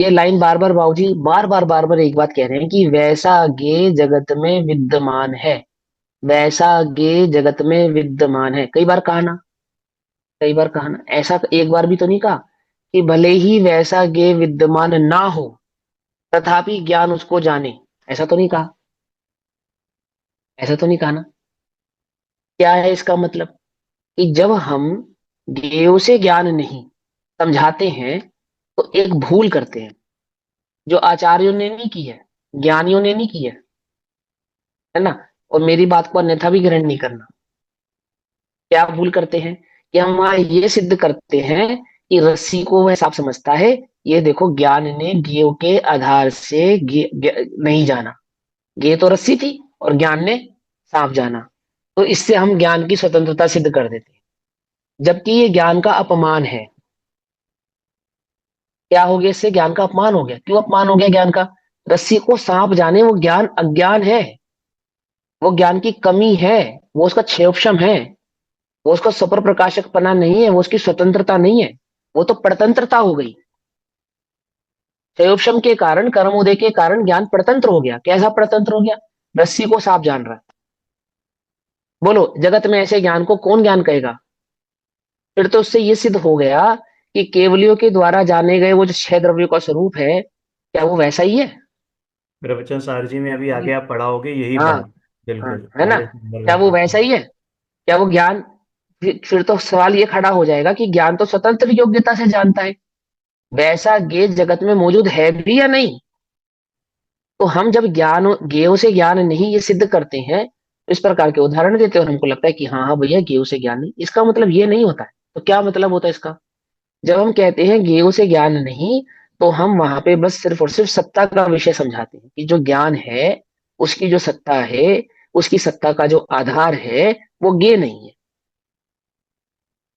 ये लाइन बार बार बाबूजी बार बार एक बात कह रहे हैं कि वैसा गे जगत में विद्यमान है। वैसा गे जगत में विद्यमान है, कई बार कहा ना। कई बार कहा ना, ऐसा एक बार भी तो नहीं कहा कि भले ही वैसा गे विद्यमान ना हो तथापि ज्ञान उसको जाने। ऐसा तो नहीं कहा। ऐसा तो नहीं कहा ना। क्या है इसका मतलब? कि जब हम ज्ञेयों से ज्ञान नहीं समझाते हैं तो एक भूल करते हैं, जो आचार्यों ने नहीं की है, ज्ञानियों ने नहीं की है ना। और मेरी बात को अन्यथा भी ग्रहण नहीं करना। क्या भूल करते हैं कि हम वहां ये सिद्ध करते हैं कि रस्सी को वह सांप समझता है। ये देखो, ज्ञान ने ज्ञेय के आधार से नहीं जाना। ज्ञेय तो रस्सी थी और ज्ञान ने सांप जाना। तो इससे हम ज्ञान की स्वतंत्रता सिद्ध कर देते हैं, जबकि ये ज्ञान का अपमान है। क्या हो गया? इससे ज्ञान का अपमान हो गया। क्यों अपमान हो गया ज्ञान का? रस्सी को सांप जाने, वो ज्ञान अज्ञान है। वो ज्ञान की कमी है। वो उसका क्षेपशम है। वो उसका स्वपर प्रकाशकपना नहीं है। वो उसकी स्वतंत्रता नहीं है। वो तो परतंत्रता हो गई। क्षयोपशम के कारण, कर्मोदय के कारण ज्ञान परतंत्र हो गया। कैसा परतंत्र हो गया? रस्सी को सांप जान रहा है। बोलो, जगत में ऐसे ज्ञान को कौन ज्ञान कहेगा? फिर तो उससे ये सिद्ध हो गया कि केवलियों के द्वारा जाने गए वो जो छह द्रव्यों का स्वरूप है, क्या वो वैसा ही है? प्रवचन सार जी में अभी आगे आप पढ़ाओगे यही हाँ। बात। हाँ, बिल्कुल है ना। पहले नंबर क्या में वो था। वैसा ही है? क्या वो ज्ञान? फिर तो सवाल ये खड़ा हो जाएगा कि ज्ञान तो स्वतंत्र योग्यता से जानता है। वैसा ज्ञेय जगत में मौजूद है भी या नहीं? तो हम जब ज्ञान ज्ञेयों से ज्ञान नहीं ये सिद्ध करते हैं, इस प्रकार के उदाहरण देते हैं और हमको लगता है कि हाँ हाँ भैया ज्ञेयों से ज्ञान नहीं, इसका मतलब ये नहीं होता है। तो क्या मतलब होता है इसका? जब हम कहते हैं ज्ञेयों से ज्ञान नहीं, तो हम वहां पे बस सिर्फ और सिर्फ सत्ता का विषय समझाते हैं कि जो ज्ञान है उसकी जो सत्ता है, उसकी सत्ता का जो आधार है वो ज्ञेय नहीं है।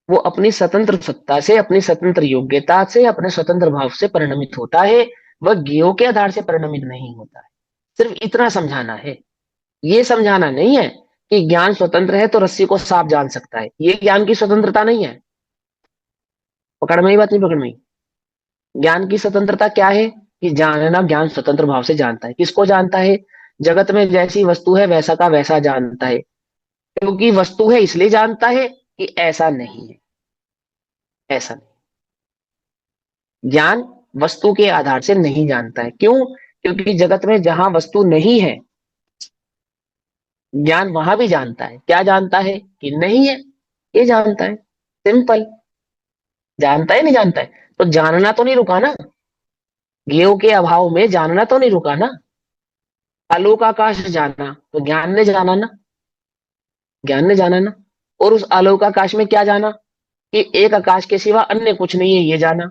वो अपनी स्वतंत्र सत्ता से, अपनी स्वतंत्र योग्यता से, अपने स्वतंत्र भाव से परिणमित होता है। वह ज्ञेयों के आधार से परिणमित नहीं होता है। सिर्फ इतना समझाना है। ये समझाना नहीं है कि ज्ञान स्वतंत्र है तो रस्सी को सांप जान सकता है। ये ज्ञान की स्वतंत्रता नहीं है। पकड़ में ही बात नहीं? पकड़ में ही। ज्ञान की स्वतंत्रता क्या है? कि जानना, ज्ञान स्वतंत्र भाव से जानता है। किसको जानता है? जगत में जैसी वस्तु है वैसा का वैसा जानता है। क्योंकि वस्तु है इसलिए जानता है कि ऐसा नहीं है। ऐसा नहीं। ज्ञान वस्तु के आधार से नहीं जानता है। क्यों? क्योंकि जगत में जहां वस्तु नहीं है, ज्ञान वहां भी जानता है। क्या जानता है? कि नहीं है। ये जानता है। सिंपल। जानता है नहीं जानता है? तो जानना तो नहीं रुका ना। ज्ञेय के अभाव में जानना तो नहीं रुका ना। आलोक आकाश जाना तो ज्ञान ने जाना ना। ज्ञान ने जाना ना। और उस आलोक आकाश में क्या जाना? कि एक आकाश के सिवा अन्य कुछ नहीं है, ये जाना।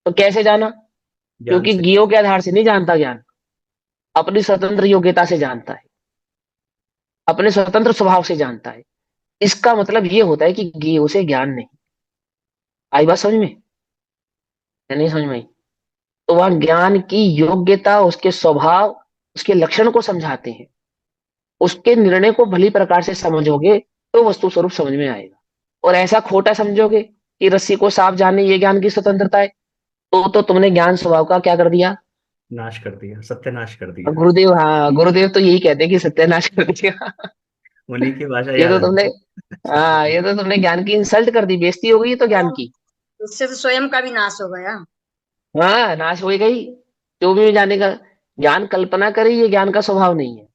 तो कैसे जाना? ज्ञान क्योंकि से। ज्ञेयों के आधार से नहीं जानता ज्ञान, अपनी स्वतंत्र योग्यता से जानता है, अपने स्वतंत्र स्वभाव से जानता है। इसका मतलब ये होता है कि ज्ञेयों से ज्ञान नहीं। आई बात समझ में या नहीं समझ में आई? तो वह ज्ञान की योग्यता, उसके स्वभाव, उसके लक्षण को समझाते हैं। उसके निर्णय को भली प्रकार से समझोगे तो वस्तु स्वरूप समझ में आएगा। और ऐसा खोटा समझोगे कि रस्सी को सांप जाने ये ज्ञान की स्वतंत्रता है, तो तुमने ज्ञान स्वभाव का क्या कर दिया? नाश कर दिया, सत्यानाश कर दिया। गुरुदेव, हाँ गुरुदेव तो यही कहते हैं कि सत्यानाश कर दिया। उन्हीं की भाषा ये याद तो आ तुमने, गई। हाँ ये तो तुमने ज्ञान की इंसल्ट कर दी, बेइज्जती हो गई ये तो ज्ञान की। इससे तो स्वयं का भी नाश हो गया। हाँ, नाश हो गई। जो भी जाने का ज्ञान कल्पना करे, ये ज्ञान का स्वभाव नहीं है।